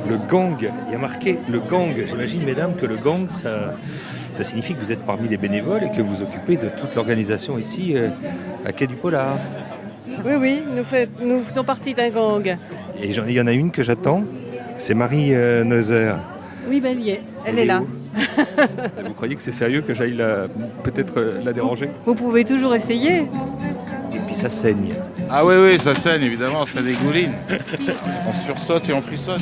Le gang, il y a marqué le gang. J'imagine, mesdames, que le gang, ça signifie que vous êtes parmi les bénévoles et que vous occupez de toute l'organisation ici à Quai du Polar. Oui, nous faisons partie d'un gang. Et il y en a une que j'attends, c'est Marie Neuser. Oui, ben elle est là. Où Vous croyez que c'est sérieux que j'aille peut-être la déranger? Vous pouvez toujours essayer. Et puis ça saigne. Ah oui, ça saigne évidemment, ça dégouline. On sursaute et on frissonne.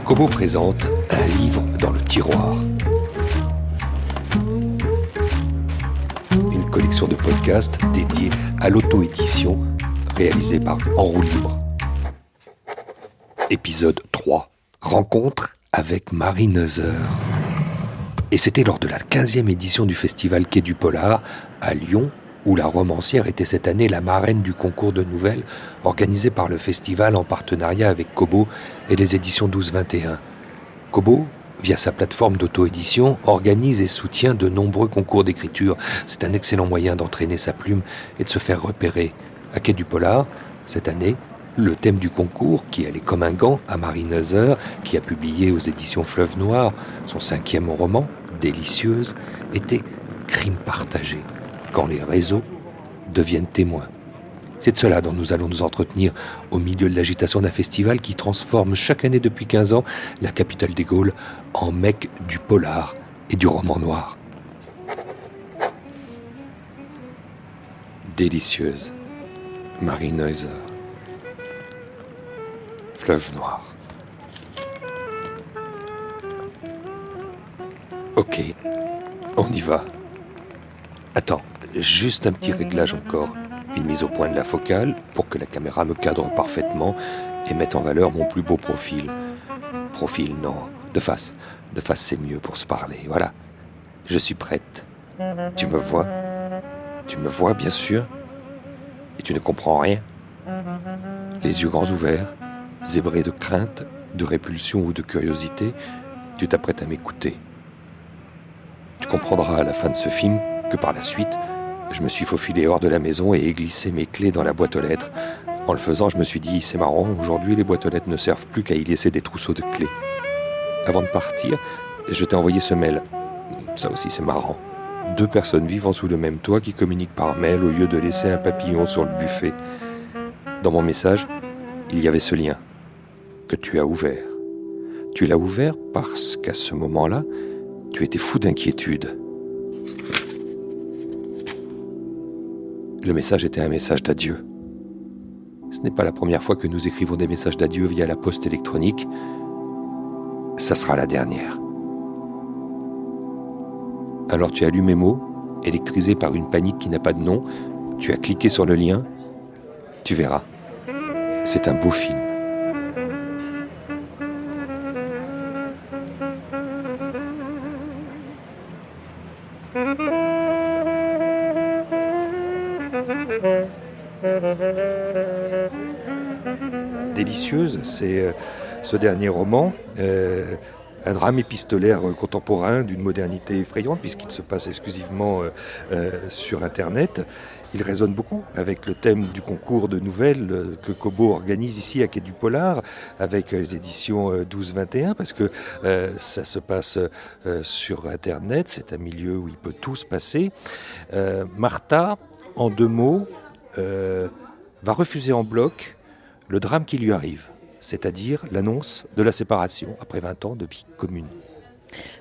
Kobo présente un livre dans le tiroir. Une collection de podcasts dédiés à l'auto-édition réalisée par En Roue Libre. Épisode 3. Rencontre avec Marie Neuser. Et c'était lors de la 15e édition du festival Quai du Polar à Lyon, où la romancière était cette année la marraine du concours de nouvelles organisé par le festival en partenariat avec Kobo et les éditions 12-21. Kobo, via sa plateforme d'auto-édition, organise et soutient de nombreux concours d'écriture. C'est un excellent moyen d'entraîner sa plume et de se faire repérer. À Quai du Polar, cette année, le thème du concours, qui allait comme un gant à Marie Neuser, qui a publié aux éditions Fleuve Noir son 5e roman, Délicieuse, était crime partagé, quand les réseaux deviennent témoins. C'est de cela dont nous allons nous entretenir au milieu de l'agitation d'un festival qui transforme chaque année depuis 15 ans la capitale des Gaules en mecque du polar et du roman noir. Délicieuse, Marie Neuser. Fleuve Noir. Ok, on y va. Attends, juste un petit réglage encore. Une mise au point de la focale pour que la caméra me cadre parfaitement et mette en valeur mon plus beau profil. Profil, non, de face. De face, c'est mieux pour se parler, voilà. Je suis prête. Tu me vois? Tu me vois, bien sûr? Et tu ne comprends rien? Les yeux grands ouverts, zébré de crainte, de répulsion ou de curiosité, tu t'apprêtes à m'écouter. Tu comprendras à la fin de ce film que par la suite, je me suis faufilé hors de la maison et ai glissé mes clés dans la boîte aux lettres. En le faisant, je me suis dit, c'est marrant, aujourd'hui les boîtes aux lettres ne servent plus qu'à y laisser des trousseaux de clés. Avant de partir, je t'ai envoyé ce mail. Ça aussi c'est marrant. 2 personnes vivant sous le même toit qui communiquent par mail au lieu de laisser un papillon sur le buffet. Dans mon message, il y avait ce lien que tu as ouvert. Tu l'as ouvert parce qu'à ce moment-là, tu étais fou d'inquiétude. Le message était un message d'adieu. Ce n'est pas la première fois que nous écrivons des messages d'adieu via la poste électronique. Ça sera la dernière. Alors tu as lu mes mots, électrisé par une panique qui n'a pas de nom. Tu as cliqué sur le lien. Tu verras. C'est un beau film. Délicieuse, c'est ce dernier roman, un drame épistolaire contemporain d'une modernité effrayante puisqu'il se passe exclusivement sur Internet. Il résonne beaucoup avec le thème du concours de nouvelles que Kobo organise ici à Quai du Polar avec les éditions 12-21 parce que ça se passe sur Internet, c'est un milieu où il peut tout se passer. Martha, en 2 mots, va refuser en bloc le drame qui lui arrive, c'est-à-dire l'annonce de la séparation après 20 ans de vie commune.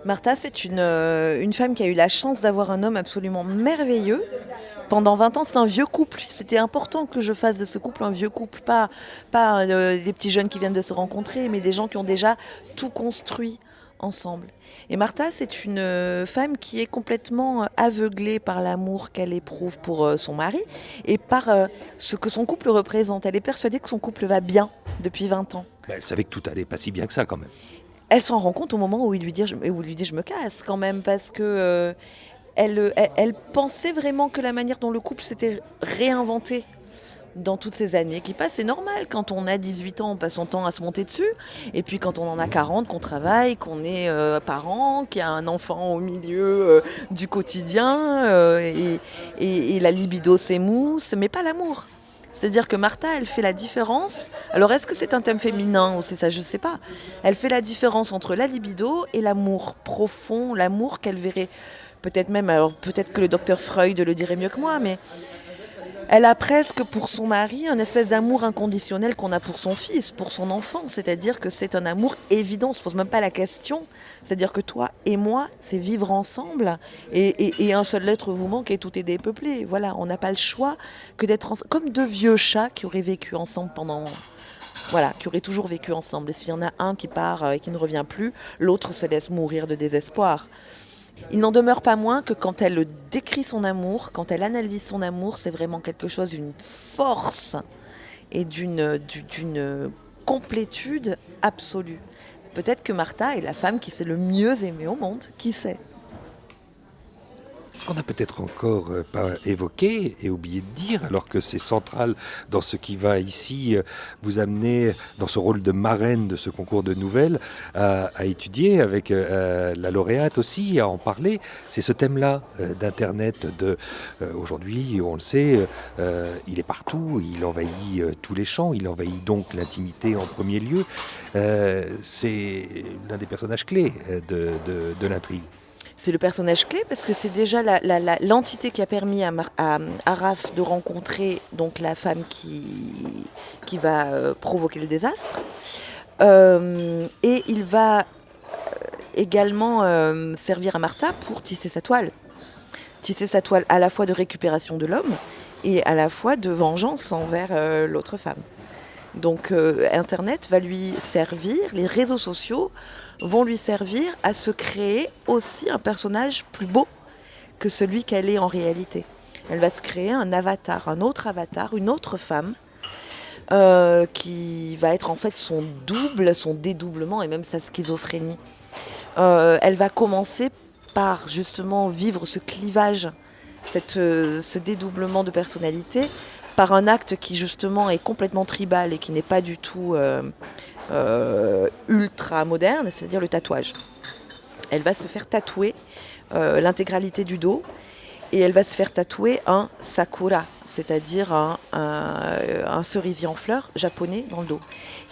Martha, c'est une femme qui a eu la chance d'avoir un homme absolument merveilleux. Pendant 20 ans, c'est un vieux couple. C'était important que je fasse de ce couple un vieux couple, pas des petits jeunes qui viennent de se rencontrer, mais des gens qui ont déjà tout construit ensemble. Et Martha, c'est une femme qui est complètement aveuglée par l'amour qu'elle éprouve pour son mari et par ce que son couple représente. Elle est persuadée que son couple va bien depuis 20 ans. Elle savait que tout allait pas si bien que ça quand même. Elle s'en rend compte au moment où il lui dit je me casse quand même parce que elle pensait vraiment que la manière dont le couple s'était réinventé dans toutes ces années qui passent. C'est normal, quand on a 18 ans, on passe son temps à se monter dessus. Et puis quand on en a 40, qu'on travaille, qu'on est parent, qu'il y a un enfant au milieu du quotidien, et la libido s'émousse, mais pas l'amour. C'est-à-dire que Martha, elle fait la différence. Alors, est-ce que c'est un thème féminin ou c'est ça? Je ne sais pas. Elle fait la différence entre la libido et l'amour profond, l'amour qu'elle verrait peut-être même, alors peut-être que le docteur Freud le dirait mieux que moi, mais elle a presque pour son mari un espèce d'amour inconditionnel qu'on a pour son fils, pour son enfant. C'est-à-dire que c'est un amour évident, on ne se pose même pas la question. C'est-à-dire que toi et moi, c'est vivre ensemble et un seul être vous manque et tout est dépeuplé. Voilà, on n'a pas le choix que d'être comme deux vieux chats qui auraient vécu ensemble qui auraient toujours vécu ensemble. Et s'il y en a un qui part et qui ne revient plus, l'autre se laisse mourir de désespoir. Il n'en demeure pas moins que quand elle décrit son amour, quand elle analyse son amour, c'est vraiment quelque chose d'une force et d'une complétude absolue. Peut-être que Martha est la femme qui s'est le mieux aimée au monde, qui sait? On n'a peut-être encore pas évoqué et oublié de dire, alors que c'est central dans ce qui va ici vous amener dans ce rôle de marraine de ce concours de nouvelles à étudier avec la lauréate aussi, à en parler. C'est ce thème-là d'Internet. Aujourd'hui, on le sait, il est partout, il envahit tous les champs, il envahit donc l'intimité en premier lieu. C'est l'un des personnages clés de l'intrigue. C'est le personnage clé parce que c'est déjà l'entité qui a permis à Raph de rencontrer donc la femme qui va provoquer le désastre. Et il va également servir à Martha pour tisser sa toile. Tisser sa toile à la fois de récupération de l'homme et à la fois de vengeance envers l'autre femme. Donc Internet va lui servir, les réseaux sociaux vont lui servir à se créer aussi un personnage plus beau que celui qu'elle est en réalité. Elle va se créer un avatar, un autre avatar, une autre femme qui va être en fait son double, son dédoublement et même sa schizophrénie. Elle va commencer par justement vivre ce clivage, ce dédoublement de personnalité par un acte qui justement est complètement tribal et qui n'est pas du tout ultra moderne, c'est-à-dire le tatouage. Elle va se faire tatouer l'intégralité du dos et elle va se faire tatouer un sakura, c'est-à-dire un cerisier en fleurs japonais dans le dos.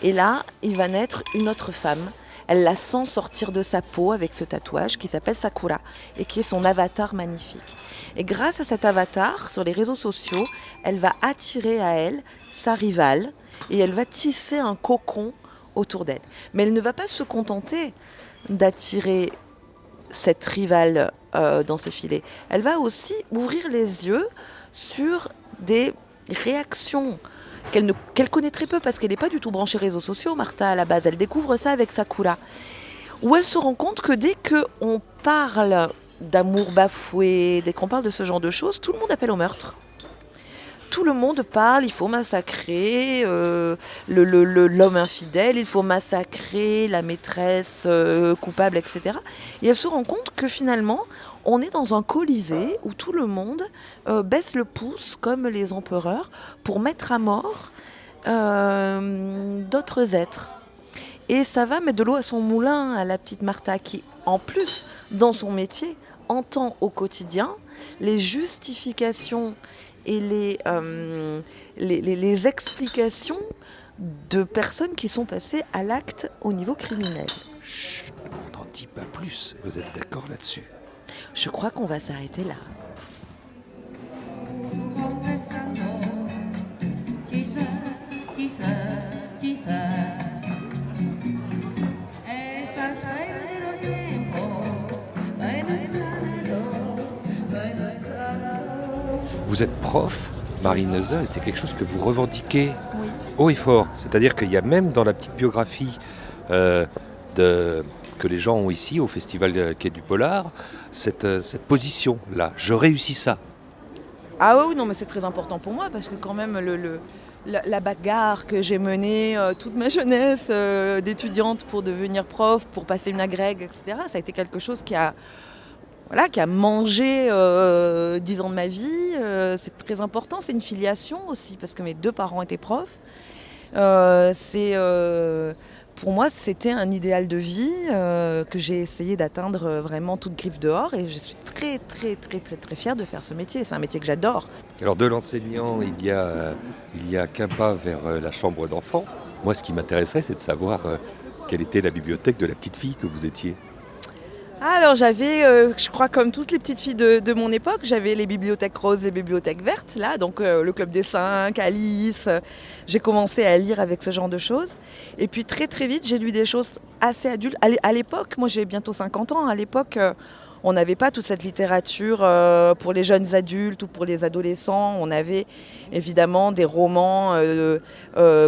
Et là, il va naître une autre femme. Elle la sent sortir de sa peau avec ce tatouage qui s'appelle Sakura et qui est son avatar magnifique. Et grâce à cet avatar, sur les réseaux sociaux, elle va attirer à elle sa rivale et elle va tisser un cocon autour d'elle. Mais elle ne va pas se contenter d'attirer cette rivale dans ses filets. Elle va aussi ouvrir les yeux sur des réactions qu'elle connaît très peu parce qu'elle n'est pas du tout branchée réseaux sociaux, Martha, à la base. Elle découvre ça avec Sakura, où elle se rend compte que dès qu'on parle d'amour bafoué, dès qu'on parle de ce genre de choses, tout le monde appelle au meurtre. Tout le monde parle, il faut massacrer l'homme infidèle, il faut massacrer la maîtresse coupable, etc. Et elle se rend compte que finalement, on est dans un colisée où tout le monde baisse le pouce comme les empereurs pour mettre à mort d'autres êtres. Et ça va mettre de l'eau à son moulin à la petite Martha qui, en plus, dans son métier, entend au quotidien les justifications et les explications de personnes qui sont passées à l'acte au niveau criminel. Chut, on n'en dit pas plus. Vous êtes d'accord là-dessus? Je crois qu'on va s'arrêter là. Vous êtes prof, Marine Neuser, et c'est quelque chose que vous revendiquez Oui. haut et fort. C'est-à-dire qu'il y a même dans la petite biographie que les gens ont ici au Festival Quai du Polar, cette position-là. Je réussis ça. Ah oui, non, mais c'est très important pour moi parce que quand même la bagarre que j'ai menée toute ma jeunesse d'étudiante pour devenir prof, pour passer une agrègue, etc., ça a été quelque chose qui a mangé 10 ans de ma vie. C'est très important, c'est une filiation aussi parce que mes deux parents étaient profs. C'est pour moi, c'était un idéal de vie que j'ai essayé d'atteindre vraiment toute griffe dehors. Et je suis très, très, très, très, très fière de faire ce métier. C'est un métier que j'adore. Alors de l'enseignant, il y a qu'un pas vers la chambre d'enfant. Moi, ce qui m'intéresserait, c'est de savoir quelle était la bibliothèque de la petite fille que vous étiez. Alors j'avais, je crois comme toutes les petites filles de mon époque, j'avais les bibliothèques roses et les bibliothèques vertes, là, donc le Club des 5, Alice. J'ai commencé à lire avec ce genre de choses. Et puis très très vite, j'ai lu des choses assez adultes. À l'époque, moi j'ai bientôt 50 ans, à l'époque, on n'avait pas toute cette littérature pour les jeunes adultes ou pour les adolescents. On avait évidemment des romans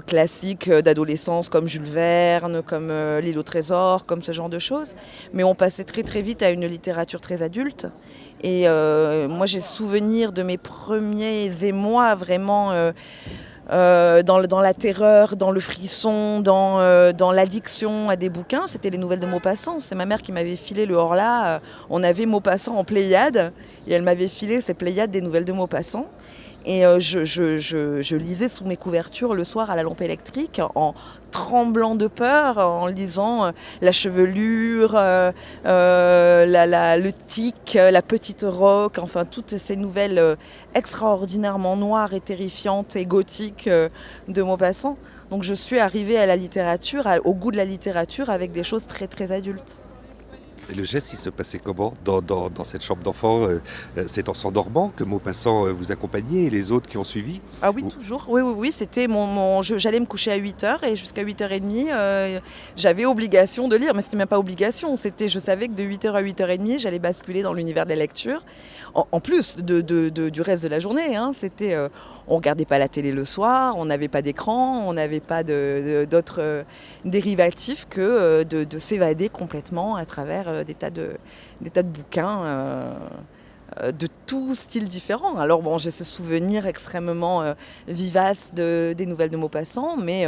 classiques d'adolescence comme Jules Verne, comme L'île au trésor, comme ce genre de choses. Mais on passait très très vite à une littérature très adulte. Et moi j'ai souvenir de mes premiers émois vraiment dans la terreur, dans le frisson, dans l'addiction à des bouquins. C'était les nouvelles de Maupassant. C'est ma mère qui m'avait filé le Horla. On avait Maupassant en Pléiade et elle m'avait filé ces Pléiades des nouvelles de Maupassant. Et je lisais sous mes couvertures le soir à la lampe électrique en tremblant de peur, en lisant la chevelure, le tic, la petite roque, enfin toutes ces nouvelles extraordinairement noires et terrifiantes et gothiques de Maupassant. Donc je suis arrivée à la littérature, au goût de la littérature avec des choses très très adultes. Et le geste, il se passait comment dans cette chambre d'enfant c'est en s'endormant que Maupassant vous accompagnait et les autres qui ont suivi? Ah oui, toujours. Oui. C'était j'allais me coucher à 8h et jusqu'à 8h30, j'avais obligation de lire. Mais c'était même pas obligation. Je savais que de 8h à 8h30, j'allais basculer dans l'univers de la lecture. En plus du reste de la journée. On regardait pas la télé le soir, on n'avait pas d'écran, on n'avait pas d'autres dérivatifs que de s'évader complètement à travers des tas de bouquins de tout style différent. Alors bon, j'ai ce souvenir extrêmement vivace des nouvelles de Maupassant, mais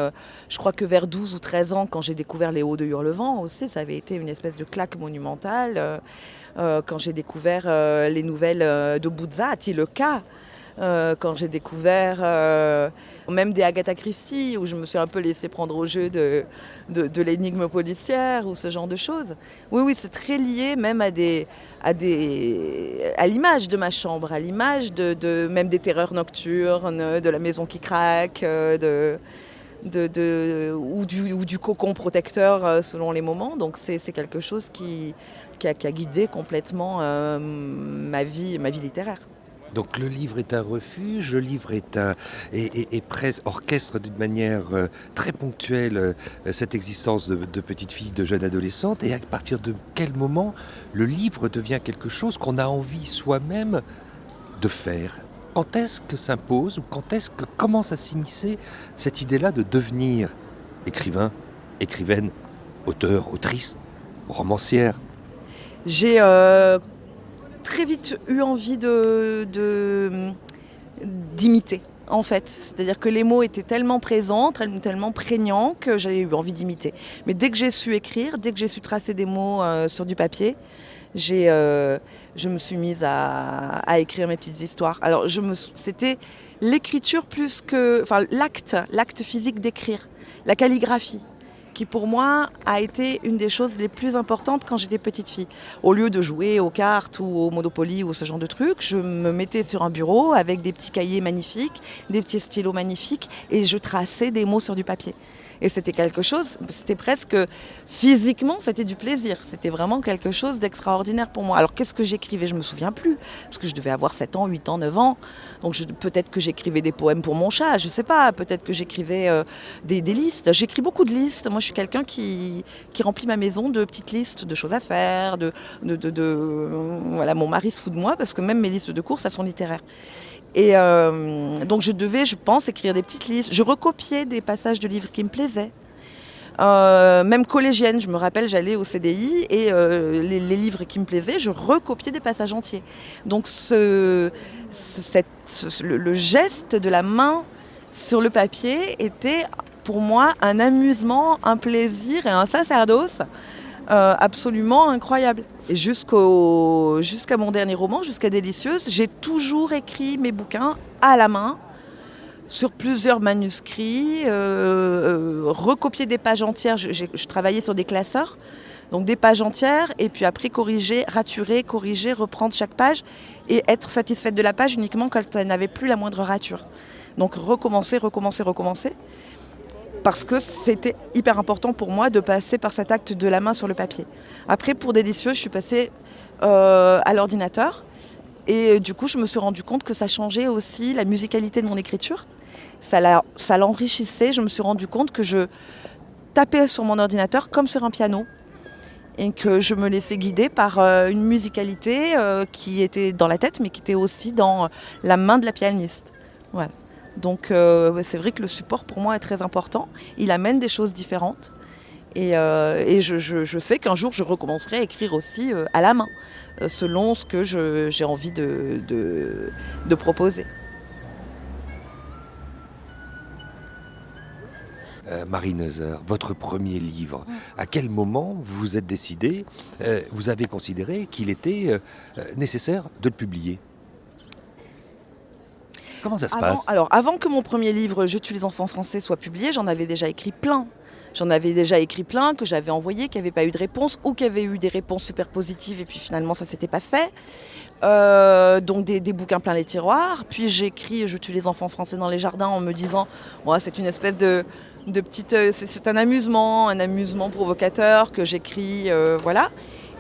je crois que vers 12 ou 13 ans, quand j'ai découvert Les Hauts de Hurlevent aussi, ça avait été une espèce de claque monumentale. Quand j'ai découvert les nouvelles de Buzzati, le cas, quand j'ai découvert même des Agatha Christie, où je me suis un peu laissée prendre au jeu de l'énigme policière ou ce genre de choses. Oui, c'est très lié même à l'image de ma chambre, à l'image même des terreurs nocturnes, de la maison qui craque, ou du cocon protecteur selon les moments. Donc c'est quelque chose qui a guidé complètement ma vie littéraire. Donc le livre est un refuge, le livre est presque orchestre d'une manière très ponctuelle cette existence de petite fille, de jeune adolescente. Et à partir de quel moment le livre devient quelque chose qu'on a envie soi-même de faire? Quand est-ce que s'impose ou quand est-ce que commence à s'immiscer cette idée-là de devenir écrivain, écrivaine, auteur, autrice, romancière? J'ai très vite eu envie d'imiter, en fait. C'est-à-dire que les mots étaient tellement présents, tellement prégnants que j'avais eu envie d'imiter. Mais dès que j'ai su écrire, dès que j'ai su tracer des mots sur du papier, je me suis mise à écrire mes petites histoires. Alors c'était l'écriture plus que... Enfin, l'acte physique d'écrire, la calligraphie, qui pour moi a été une des choses les plus importantes quand j'étais petite fille. Au lieu de jouer aux cartes ou au Monopoly ou ce genre de trucs, je me mettais sur un bureau avec des petits cahiers magnifiques, des petits stylos magnifiques et je traçais des mots sur du papier. Et c'était quelque chose, c'était presque physiquement, c'était du plaisir. C'était vraiment quelque chose d'extraordinaire pour moi. Alors qu'est-ce que j'écrivais? Je ne me souviens plus, parce que je devais avoir 7 ans, 8 ans, 9 ans. Donc peut-être que j'écrivais des poèmes pour mon chat, je ne sais pas. Peut-être que j'écrivais des listes. J'écris beaucoup de listes. Moi, je suis quelqu'un qui remplit ma maison de petites listes de choses à faire. Voilà, mon mari se fout de moi, parce que même mes listes de courses, elles sont littéraires. Et donc je devais, je pense, écrire des petites listes. Je recopiais des passages de livres qui me plaisaient. Même collégienne, je me rappelle, j'allais au CDI et les livres qui me plaisaient, je recopiais des passages entiers. Donc le geste de la main sur le papier était pour moi un amusement, un plaisir et un sacerdoce absolument incroyable. Et jusqu'à mon dernier roman, jusqu'à Délicieuse, j'ai toujours écrit mes bouquins à la main, sur plusieurs manuscrits, recopier des pages entières. Je travaillais sur des classeurs, donc des pages entières, et puis après corriger, raturer, corriger, reprendre chaque page et être satisfaite de la page uniquement quand elle n'avait plus la moindre rature. Donc recommencer, parce que c'était hyper important pour moi de passer par cet acte de la main sur le papier. Après, pour Délicieuse, je suis passée à l'ordinateur. Et du coup, je me suis rendu compte que ça changeait aussi la musicalité de mon écriture. Ça l'enrichissait. Je me suis rendu compte que je tapais sur mon ordinateur comme sur un piano. Et que je me laissais guider par une musicalité qui était dans la tête, mais qui était aussi dans la main de la pianiste. Voilà. Donc c'est vrai que le support pour moi est très important. Il amène des choses différentes. Et je sais qu'un jour je recommencerai à écrire aussi à la main, selon ce que j'ai envie de proposer. Marie Neuser, votre premier livre, à quel moment vous vous êtes décidé, vous avez considéré qu'il était nécessaire de le publier ? Comment ça se passe ? Alors, avant que mon premier livre « Je tue les enfants français » soit publié, j'en avais déjà écrit plein. Que j'avais envoyé, qui n'avaient pas eu de réponse, ou qui avaient eu des réponses super positives, et puis finalement ça ne s'était pas fait. Donc des bouquins plein les tiroirs. Puis j'écris « Je tue les enfants français dans les jardins » en me disant c'est une espèce de petite... c'est un amusement provocateur que j'écris, voilà.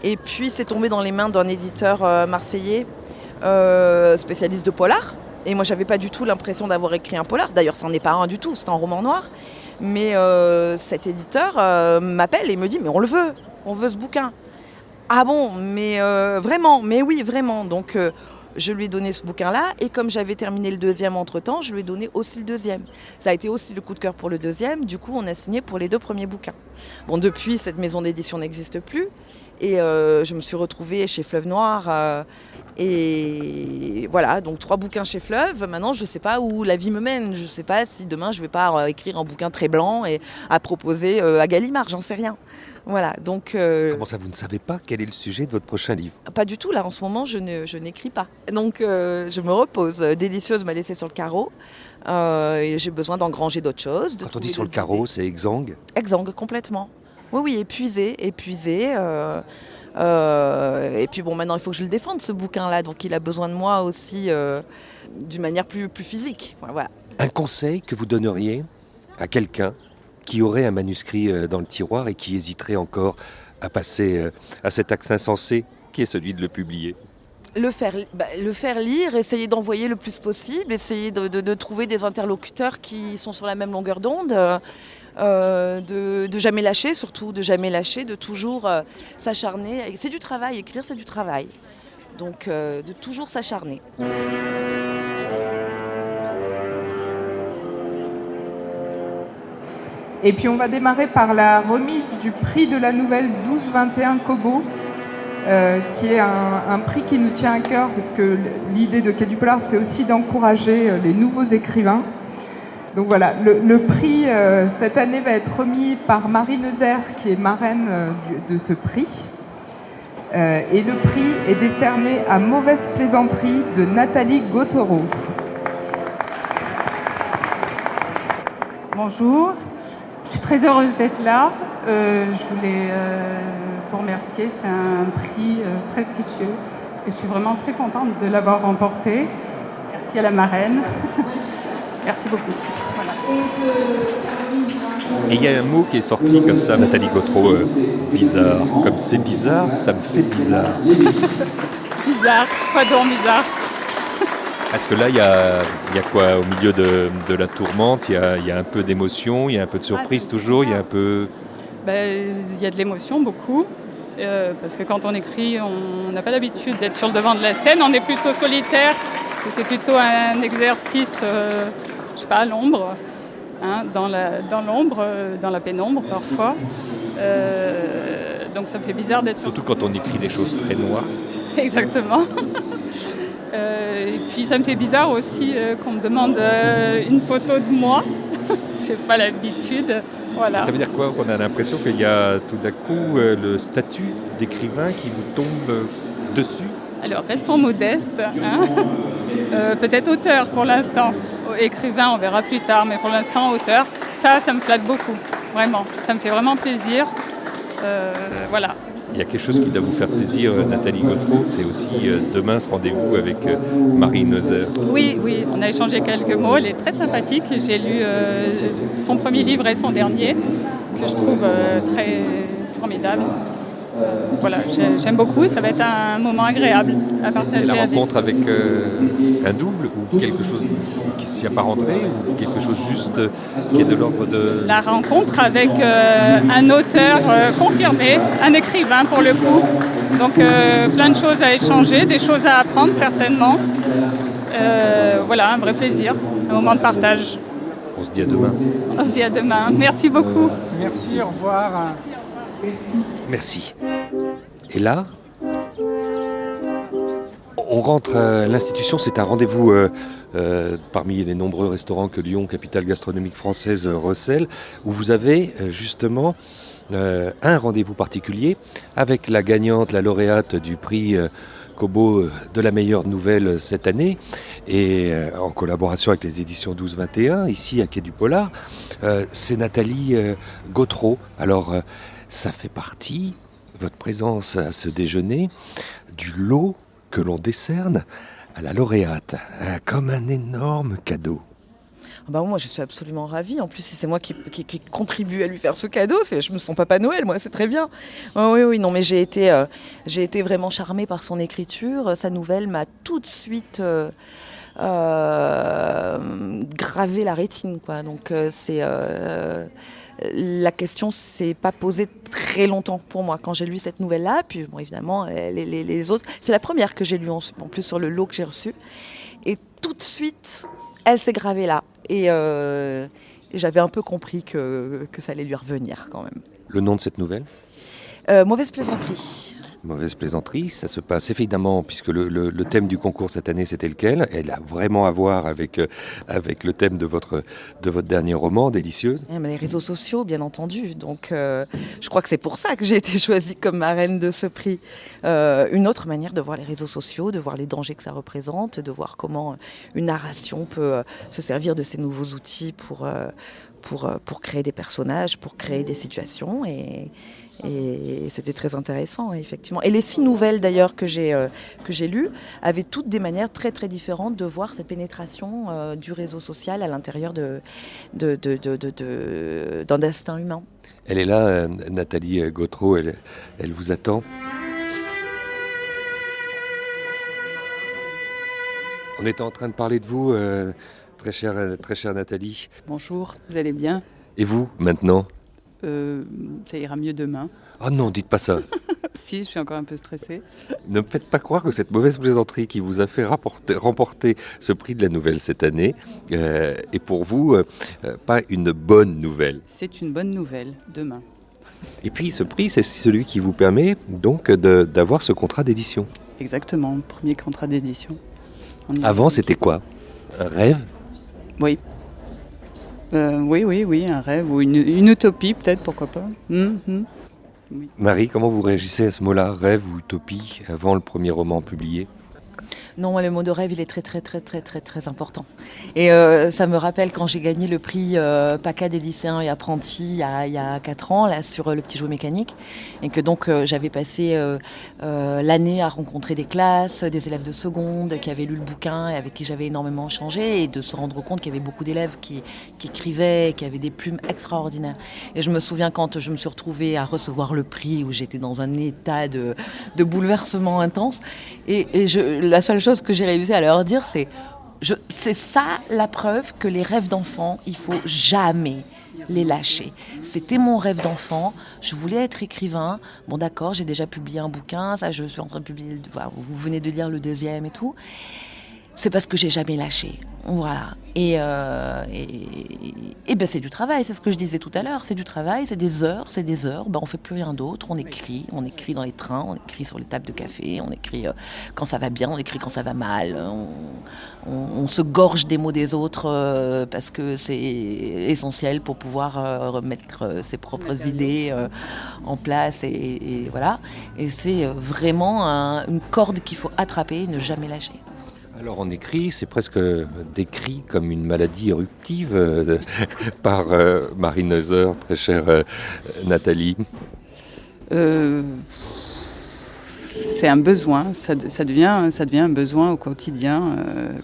Et puis c'est tombé dans les mains d'un éditeur marseillais, spécialiste de polar. Et moi, j'avais pas du tout l'impression d'avoir écrit un polar. D'ailleurs, ça n'en est pas un du tout, c'est un roman noir. Mais cet éditeur m'appelle et me dit « Mais on veut ce bouquin. » Ah bon, mais vraiment, mais oui, vraiment. Donc, je lui ai donné ce bouquin-là. Et comme j'avais terminé le deuxième entre-temps, je lui ai donné aussi le deuxième. Ça a été aussi le coup de cœur pour le deuxième. Du coup, on a signé pour les 2 premiers bouquins. Bon, depuis, cette maison d'édition n'existe plus. Et je me suis retrouvée chez Fleuve Noir. Et voilà, donc 3 bouquins chez Fleuve. Maintenant, je ne sais pas où la vie me mène. Je ne sais pas si demain, je ne vais pas écrire un bouquin très blanc et à proposer à Gallimard. J'en sais rien. Voilà, donc... Comment ça, vous ne savez pas quel est le sujet de votre prochain livre ? Pas du tout. Là, en ce moment, je n'écris pas. Donc, je me repose. Délicieuse m'a laissé sur le carreau. Et j'ai besoin d'engranger d'autres choses. Quand on dit sur le carreau, c'est exsangue ? Exsangue, complètement. Oui, épuisé. Et puis bon, maintenant, il faut que je le défende, ce bouquin-là. Donc, il a besoin de moi aussi d'une manière plus physique. Voilà. Un conseil que vous donneriez à quelqu'un qui aurait un manuscrit dans le tiroir et qui hésiterait encore à passer à cet acte insensé qui est celui de le publier ? Le faire lire, essayer d'envoyer le plus possible, essayer de trouver des interlocuteurs qui sont sur la même longueur d'onde. De jamais lâcher, surtout de jamais lâcher, de toujours s'acharner. C'est du travail, écrire c'est du travail. Donc de toujours s'acharner. Et puis on va démarrer par la remise du prix de la nouvelle 12-21 Kobo, qui est un prix qui nous tient à cœur, parce que l'idée de Quai du Polar, c'est aussi d'encourager les nouveaux écrivains. Donc voilà, le prix cette année va être remis par Marie Neuser, qui est marraine de ce prix. Et le prix est décerné à Mauvaise plaisanterie de Nathalie Gautreau. Bonjour, je suis très heureuse d'être là. Je voulais vous remercier, c'est un prix prestigieux et je suis vraiment très contente de l'avoir remporté. Merci à la marraine. Merci beaucoup. Voilà. Et il y a un mot qui est sorti comme ça, Nathalie Gautreau, bizarre. Comme c'est bizarre, ça me fait bizarre. Bizarre, quoi donc bizarre? Parce que là, il y a quoi au milieu de la tourmente? Il y a un peu d'émotion, il y a un peu de surprise toujours, il y a un peu... Il y a de l'émotion, beaucoup. Parce que quand on écrit, on n'a pas l'habitude d'être sur le devant de la scène, on est plutôt solitaire. Et c'est plutôt un exercice, je sais pas, à l'ombre, hein, dans l'ombre, dans la pénombre parfois. Donc ça me fait bizarre d'être... Surtout quand on écrit des choses très noires. Exactement. Et puis ça me fait bizarre aussi qu'on me demande une photo de moi. Je n'ai pas l'habitude. Voilà. Ça veut dire quoi? On a l'impression qu'il y a tout d'un coup le statut d'écrivain qui vous tombe dessus. Alors restons modestes. Hein. Peut-être auteur pour l'instant. écrivain, on verra plus tard, mais pour l'instant auteur. Ça me flatte beaucoup, vraiment. Ça me fait vraiment plaisir. Voilà. Il y a quelque chose qui doit vous faire plaisir, Nathalie Gautreau, c'est aussi demain ce rendez-vous avec Marie Neuser. Oui, on a échangé quelques mots. Elle est très sympathique. J'ai lu son premier livre et son dernier, que je trouve très formidable. Voilà, j'aime beaucoup. Ça va être un moment agréable à partager. C'est la rencontre avec un double ou quelque chose qui s'y apparenterait ou quelque chose juste qui est de l'ordre de... La rencontre avec un auteur confirmé, un écrivain pour le coup. Donc plein de choses à échanger, des choses à apprendre certainement. Voilà, un vrai plaisir, un moment de partage. On se dit à demain. On se dit à demain. Merci beaucoup. Merci, au revoir. Merci. Et là, on rentre à l'institution, c'est un rendez-vous parmi les nombreux restaurants que Lyon, capitale gastronomique française, recèle, où vous avez justement un rendez-vous particulier avec la gagnante, la lauréate du prix Kobo de la meilleure nouvelle cette année, et en collaboration avec les éditions 12-21, ici à Quai du Polar, c'est Nathalie Gautreau. Alors, ça fait partie, votre présence à ce déjeuner, du lot que l'on décerne à la lauréate, comme un énorme cadeau. Moi, je suis absolument ravie. En plus, c'est moi qui contribue à lui faire ce cadeau. Je me sens Papa Noël, moi, c'est très bien. Oui, non, mais j'ai été vraiment charmée par son écriture. Sa nouvelle m'a tout de suite gravé la rétine, quoi. Donc, la question s'est pas posée très longtemps pour moi quand j'ai lu cette nouvelle-là. Puis, bon, évidemment, les autres. C'est la première que j'ai lue en plus sur le lot que j'ai reçu. Et tout de suite, elle s'est gravée là. Et j'avais un peu compris que ça allait lui revenir quand même. Le nom de cette nouvelle ? Mauvaise plaisanterie. Mauvaise plaisanterie, ça se passe évidemment, puisque le thème du concours cette année c'était lequel ? Elle a vraiment à voir avec le thème de votre dernier roman, Délicieuse. Les réseaux sociaux, bien entendu. Donc je crois que c'est pour ça que j'ai été choisie comme marraine de ce prix. Une autre manière de voir les réseaux sociaux, de voir les dangers que ça représente, de voir comment une narration peut se servir de ces nouveaux outils pour créer des personnages, pour créer des situations. Et c'était très intéressant, effectivement. Et les 6 nouvelles, d'ailleurs, que j'ai lues, avaient toutes des manières très, très différentes de voir cette pénétration du réseau social à l'intérieur d'un destin humain. Elle est là, Nathalie Gautreau, elle vous attend. On était en train de parler de vous, très chère Nathalie. Bonjour, vous allez bien ? Et vous, maintenant ? Ça ira mieux demain. Oh non, dites pas ça. Si, je suis encore un peu stressée. Ne me faites pas croire que cette mauvaise plaisanterie qui vous a fait remporter ce prix de la nouvelle cette année est pour vous pas une bonne nouvelle. C'est une bonne nouvelle, demain. Et puis ce prix, c'est celui qui vous permet donc d'avoir ce contrat d'édition. Exactement, premier contrat d'édition. Avant, c'était quoi ? Un rêve ? Oui. Oui, un rêve ou une utopie peut-être, pourquoi pas. Oui. Marie, comment vous réagissez à ce mot-là, rêve ou utopie, avant le premier roman publié ? Non, moi, le mot de rêve, il est très, très, très, très, très, très important. Et ça me rappelle quand j'ai gagné le prix PACA des lycéens et apprentis il y a 4 ans, là, sur le petit jouet mécanique. Et que donc, j'avais passé l'année à rencontrer des classes, des élèves de seconde qui avaient lu le bouquin et avec qui j'avais énormément échangé, et de se rendre compte qu'il y avait beaucoup d'élèves qui écrivaient, qui avaient des plumes extraordinaires. Et je me souviens quand je me suis retrouvée à recevoir le prix, où j'étais dans un état de bouleversement intense. Et la seule chose que j'ai réussi à leur dire, c'est ça la preuve que les rêves d'enfant, il faut jamais les lâcher. C'était mon rêve d'enfant, je voulais être écrivain. Bon d'accord, j'ai déjà publié un bouquin, ça je suis en train de publier, vous venez de lire le 2e et tout. C'est parce que j'ai jamais lâché. Voilà. Et ben c'est du travail, c'est ce que je disais tout à l'heure. C'est du travail, c'est des heures. Ben on fait plus rien d'autre. On écrit dans les trains, on écrit sur les tables de café, on écrit quand ça va bien, on écrit quand ça va mal. On se gorge des mots des autres parce que c'est essentiel pour pouvoir remettre ses propres idées en place. Et voilà. Et c'est vraiment une corde qu'il faut attraper et ne jamais lâcher. Alors on écrit, c'est presque décrit comme une maladie éruptive par Marie Neuser, très chère Nathalie. C'est un besoin, ça devient un besoin au quotidien.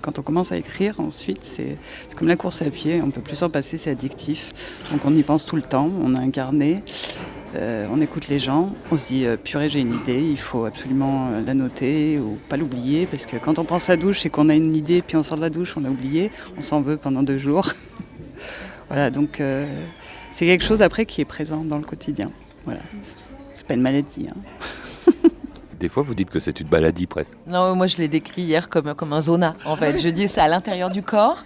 Quand on commence à écrire, ensuite, c'est comme la course à pied, on ne peut plus s'en passer, c'est addictif. Donc on y pense tout le temps, on a un carnet, on écoute les gens, on se dit purée, j'ai une idée, il faut absolument la noter ou pas l'oublier, parce que quand on prend sa douche et qu'on a une idée, puis on sort de la douche, on a oublié, on s'en veut pendant 2 jours. Voilà, donc c'est quelque chose après qui est présent dans le quotidien. Voilà. C'est pas une maladie, hein. Des fois, vous dites que c'est une maladie presque. Non, moi je l'ai décrit hier comme un zona, en fait. Je dis c'est à l'intérieur du corps,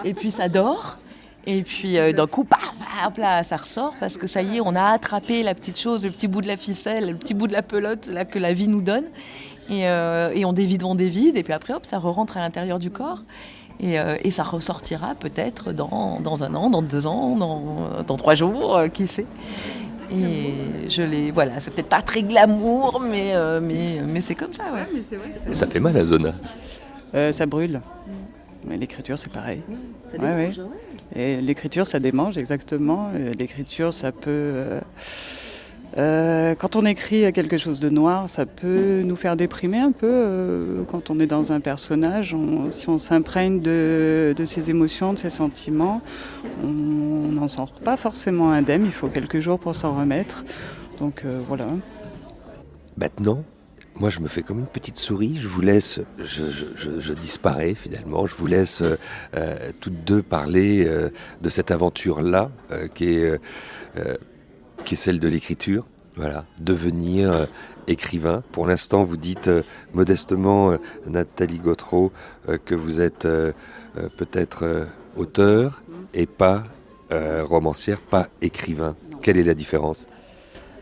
et puis ça dort, et puis d'un coup, paf, hop là, ça ressort, parce que ça y est, on a attrapé la petite chose, le petit bout de la ficelle, le petit bout de la pelote là, que la vie nous donne, et on dévide, et puis après, hop, ça re-rentre à l'intérieur du corps. Et ça ressortira peut-être dans 1 an, dans 2 ans, dans 3 jours, qui sait. Et voilà, c'est peut-être pas très glamour, mais c'est comme ça, ouais. mais c'est vrai, Ça fait mal à Zona. Ça brûle. Mais l'écriture, c'est pareil. Ça Ouais, démange, ouais. Et l'écriture, ça démange, exactement. L'écriture, ça peut... quand on écrit quelque chose de noir, ça peut nous faire déprimer un peu. Quand on est dans un personnage, si on s'imprègne de ses émotions, de ses sentiments, on n'en sort pas forcément indemne. Il faut quelques jours pour s'en remettre. Donc voilà. Maintenant, moi je me fais comme une petite souris, je vous laisse, je disparais finalement, je vous laisse toutes deux parler de cette aventure-là qui est celle de l'écriture. Voilà, devenir écrivain. Pour l'instant, vous dites modestement, Nathalie Gautreau, que vous êtes peut-être auteur et pas romancière, pas écrivain. Quelle est la différence ?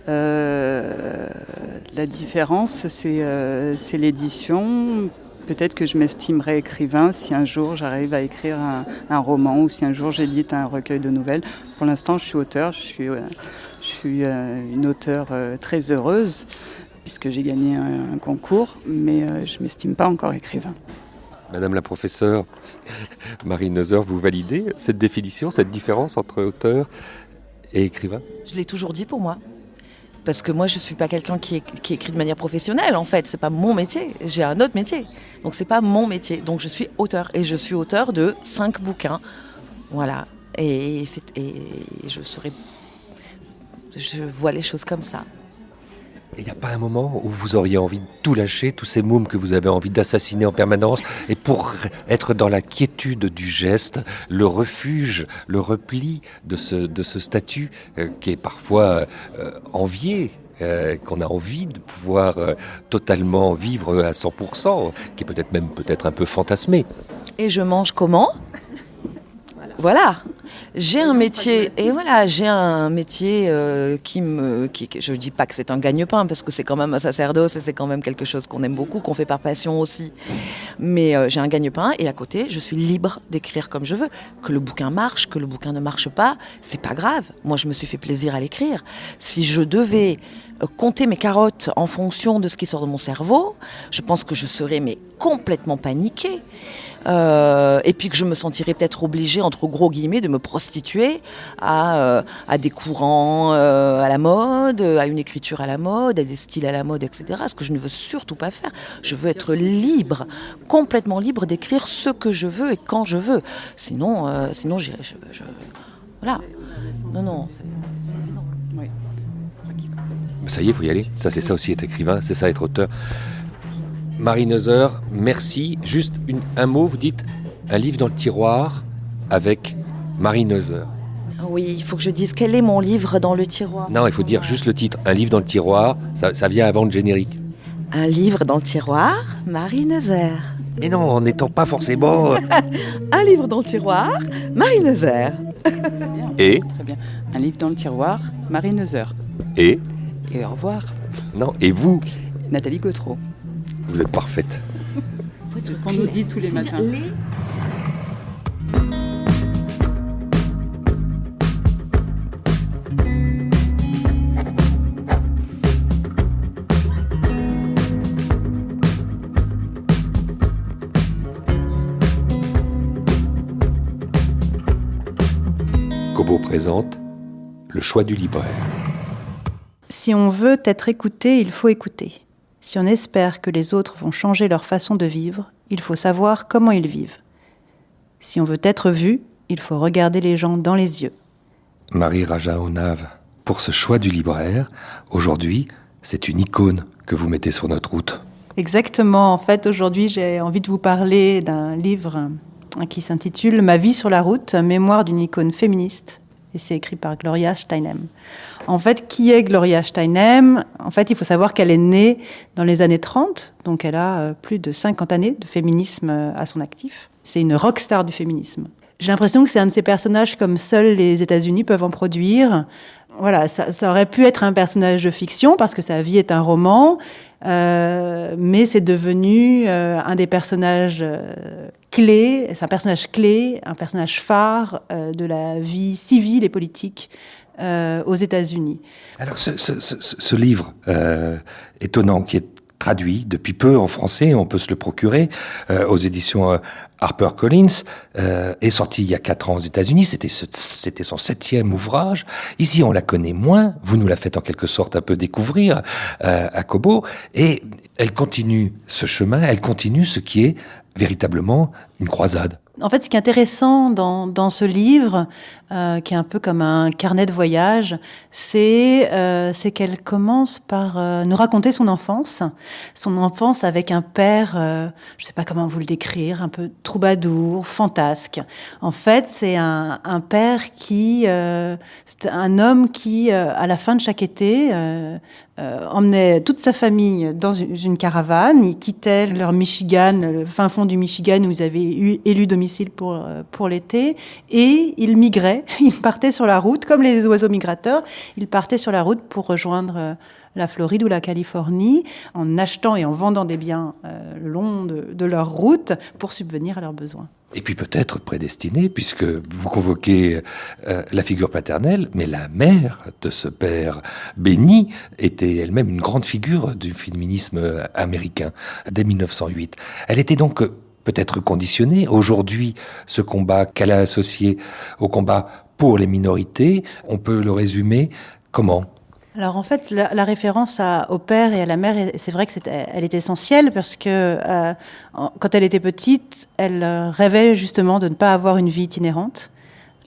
La différence, c'est l'édition. Peut-être que je m'estimerais écrivain si un jour j'arrive à écrire un roman ou si un jour j'édite un recueil de nouvelles. Pour l'instant, je suis auteur. Je suis une auteure très heureuse puisque j'ai gagné un concours, mais je ne m'estime pas encore écrivain. Madame la professeure Marie Neuser, vous validez cette définition, cette différence entre auteur et écrivain ? Je l'ai toujours dit pour moi. Parce que moi, je ne suis pas quelqu'un qui écrit de manière professionnelle, en fait. Ce n'est pas mon métier. J'ai un autre métier. Donc, ce n'est pas mon métier. Donc, je suis auteur. Et je suis auteur de 5 bouquins. Voilà. Et je vois les choses comme ça. Il n'y a pas un moment où vous auriez envie de tout lâcher, tous ces mômes que vous avez envie d'assassiner en permanence, et pour être dans la quiétude du geste, le refuge, le repli de ce statut qui est parfois envié, qu'on a envie de pouvoir totalement vivre à 100%, qui est peut-être un peu fantasmé. Et je mange comment ? Voilà. J'ai un métier, et voilà, j'ai un métier je dis pas que c'est un gagne-pain, parce que c'est quand même un sacerdoce et c'est quand même quelque chose qu'on aime beaucoup, qu'on fait par passion aussi. Mais j'ai un gagne-pain et à côté, je suis libre d'écrire comme je veux. Que le bouquin marche, que le bouquin ne marche pas, c'est pas grave. Moi, je me suis fait plaisir à l'écrire. Si je devais compter mes carottes en fonction de ce qui sort de mon cerveau, je pense que je serais complètement paniquée. Et puis que je me sentirais peut-être obligée, entre gros guillemets, de me prostituer à des courants à la mode, à une écriture à la mode, à des styles à la mode, etc. Ce que je ne veux surtout pas faire. Je veux être libre, complètement libre d'écrire ce que je veux et quand je veux. Sinon j'irai... Voilà. Non, c'est évident. Oui. Ça y est, il faut y aller. Ça, c'est ça aussi être écrivain, c'est ça être auteur. Marie Neuser, merci. Juste un mot, vous dites un livre dans le tiroir avec Marie Neuser. Oui, il faut que je dise quel est mon livre dans le tiroir. Non, il faut dire juste le titre. Un livre dans le tiroir, ça vient avant le générique. Un livre dans le tiroir, Marie Neuser. Mais non, en n'étant pas forcément... Un livre dans le tiroir, Marie Neuser. Et Très bien. Un livre dans le tiroir, Marie Neuser. Et Et au revoir, Non, et vous Nathalie Gautreau. Vous êtes parfaite. C'est ce qu'on nous dit tous les matins. présente Le choix du libraire. Si on veut être écouté, il faut écouter. Si on espère que les autres vont changer leur façon de vivre, il faut savoir comment ils vivent. Si on veut être vu, il faut regarder les gens dans les yeux. Marie Raja Onave, pour ce choix du libraire, aujourd'hui, c'est une icône que vous mettez sur notre route. Exactement. En fait, aujourd'hui, j'ai envie de vous parler d'un livre qui s'intitule « Ma vie sur la route, mémoire d'une icône féministe ». Et c'est écrit par Gloria Steinem. En fait, qui est Gloria Steinem ? En fait, il faut savoir qu'elle est née dans les années 30, donc elle a plus de 50 années de féminisme à son actif. C'est une rockstar du féminisme. J'ai l'impression que c'est un de ces personnages comme seuls les États-Unis peuvent en produire. Voilà, ça aurait pu être un personnage de fiction parce que sa vie est un roman, mais c'est devenu un des personnages clés. C'est un personnage clé, un personnage phare de la vie civile et politique aux États-Unis. Alors, ce livre étonnant qui est traduit depuis peu en français, on peut se le procurer aux éditions HarperCollins, est sorti il y a 4 ans aux États-Unis. C'était son 7e ouvrage. Ici, on la connaît moins. Vous nous la faites en quelque sorte un peu découvrir à Kobo. Et elle continue ce chemin, elle continue ce qui est véritablement une croisade. En fait, ce qui est intéressant dans ce livre, qui est un peu comme un carnet de voyage, c'est qu'elle commence par nous raconter son enfance avec un père, je ne sais pas comment vous le décrire, un peu troubadour, fantasque. En fait, c'est un père c'est un homme qui, à la fin de chaque été, emmenait toute sa famille dans une caravane. Ils quittaient leur Michigan, le fin fond du Michigan où ils avaient élu domicile pour l'été, et ils migraient, ils partaient sur la route, comme les oiseaux migrateurs, ils partaient sur la route pour rejoindre la Floride ou la Californie, en achetant et en vendant des biens le long de leur route pour subvenir à leurs besoins. Et puis peut-être prédestiné, puisque vous convoquez la figure paternelle, mais la mère de ce père béni était elle-même une grande figure du féminisme américain dès 1908. Elle était donc peut-être conditionnée. Aujourd'hui, ce combat qu'elle a associé au combat pour les minorités, on peut le résumer comment ? Alors en fait, la référence au père et à la mère, c'est vrai qu'elle est essentielle parce que quand elle était petite, elle rêvait justement de ne pas avoir une vie itinérante.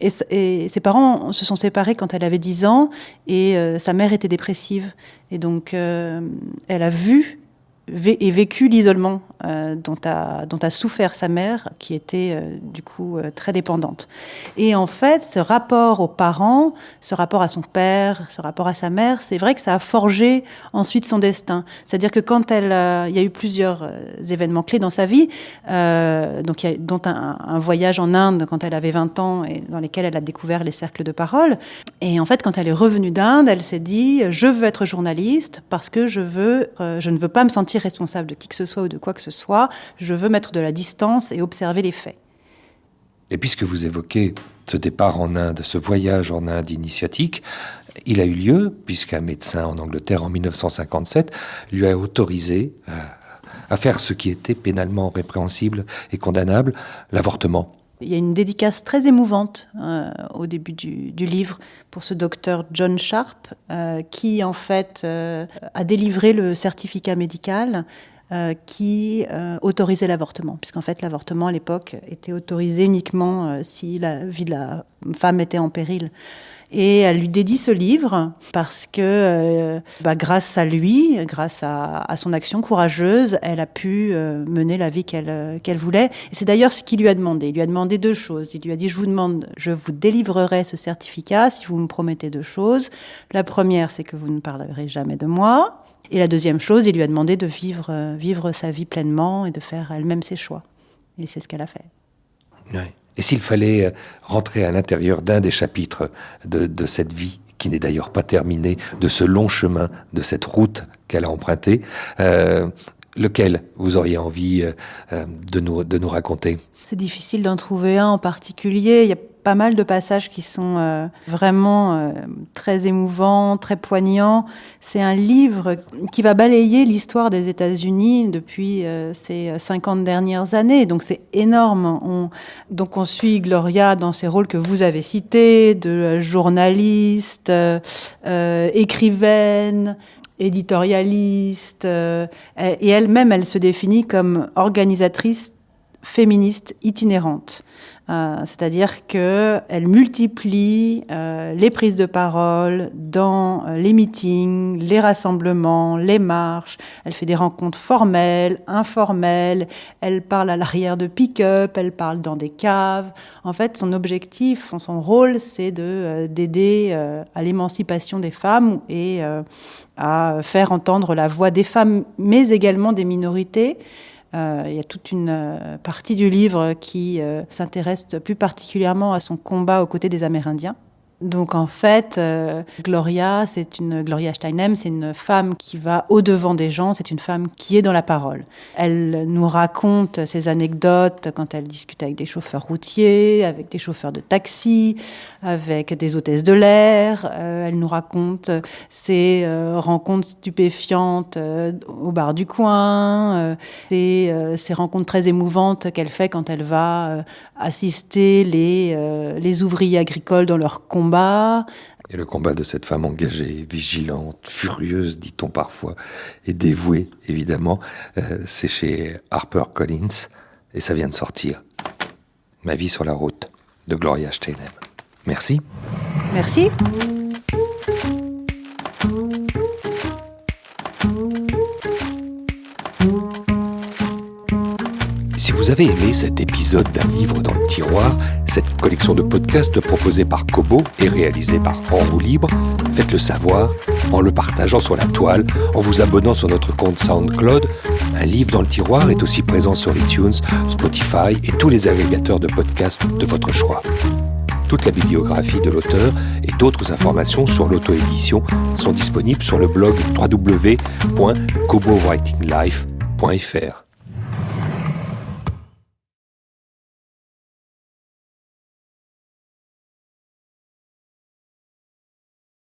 Et ses parents se sont séparés quand elle avait 10 ans et sa mère était dépressive. Et donc elle a vu et vécu l'isolement dont a souffert sa mère, qui était du coup très dépendante. Et en fait, ce rapport aux parents, ce rapport à son père, ce rapport à sa mère, c'est vrai que ça a forgé ensuite son destin. C'est-à-dire que quand il y a eu plusieurs événements clés dans sa vie, dont un voyage en Inde quand elle avait 20 ans et dans lesquels elle a découvert les cercles de parole. Et en fait, quand elle est revenue d'Inde, elle s'est dit « Je veux être journaliste parce que je ne veux pas me sentir responsable de qui que ce soit ou de quoi que ce soit, je veux mettre de la distance et observer les faits. » Et puisque vous évoquez ce départ en Inde, ce voyage en Inde initiatique, il a eu lieu puisqu'un médecin en Angleterre en 1957 lui a autorisé à faire ce qui était pénalement répréhensible et condamnable, l'avortement. Il y a une dédicace très émouvante au début du livre pour ce docteur John Sharp qui en fait a délivré le certificat médical qui autorisait l'avortement, puisqu'en fait l'avortement à l'époque était autorisé uniquement si la vie de la femme était en péril. Et elle lui dédie ce livre parce que grâce à lui, grâce à son action courageuse, elle a pu mener la vie qu'elle voulait. Et c'est d'ailleurs ce qu'il lui a demandé. Il lui a demandé 2 choses. Il lui a dit, je vous délivrerai ce certificat si vous me promettez 2 choses. La première, c'est que vous ne parlerez jamais de moi. Et la deuxième chose, il lui a demandé de vivre sa vie pleinement et de faire elle-même ses choix. Et c'est ce qu'elle a fait. Oui. Et s'il fallait rentrer à l'intérieur d'un des chapitres de cette vie, qui n'est d'ailleurs pas terminée, de ce long chemin, de cette route qu'elle a empruntée, Lequel vous auriez envie de nous raconter ? C'est difficile d'en trouver un en particulier. Il y a pas mal de passages qui sont vraiment très émouvants, très poignants. C'est un livre qui va balayer l'histoire des États-Unis depuis ces 50 dernières années. Donc c'est énorme. Donc on suit Gloria dans ses rôles que vous avez cités, de journaliste, écrivaine, éditorialiste. Et elle-même, elle se définit comme organisatrice féministe itinérante. C'est-à-dire qu'elle multiplie les prises de parole dans les meetings, les rassemblements, les marches. Elle fait des rencontres formelles, informelles. Elle parle à l'arrière de pick-up, elle parle dans des caves. En fait, son objectif, son rôle, c'est d'aider à l'émancipation des femmes et à faire entendre la voix des femmes, mais également des minorités. Il y a toute une partie du livre qui s'intéresse plus particulièrement à son combat aux côtés des Amérindiens. Donc en fait, Gloria Steinem, c'est une femme qui va au-devant des gens, c'est une femme qui est dans la parole. Elle nous raconte ses anecdotes quand elle discute avec des chauffeurs routiers, avec des chauffeurs de taxi, avec des hôtesses de l'air. Elle nous raconte ses rencontres stupéfiantes au bar du coin, ces rencontres très émouvantes qu'elle fait quand elle va assister les ouvriers agricoles dans leur combat. Et le combat de cette femme engagée, vigilante, furieuse, dit-on parfois, et dévouée, évidemment, c'est chez HarperCollins, et ça vient de sortir. Ma vie sur la route, de Gloria Steinem. Merci. Merci. Si vous avez aimé cet épisode d'un livre dans le tiroir, cette collection de podcasts proposée par Kobo et réalisée par En Roue Libre, faites-le savoir en le partageant sur la toile, en vous abonnant sur notre compte SoundCloud. Un livre dans le tiroir est aussi présent sur iTunes, Spotify et tous les agrégateurs de podcasts de votre choix. Toute la bibliographie de l'auteur et d'autres informations sur l'auto-édition sont disponibles sur le blog www.kobowritinglife.fr.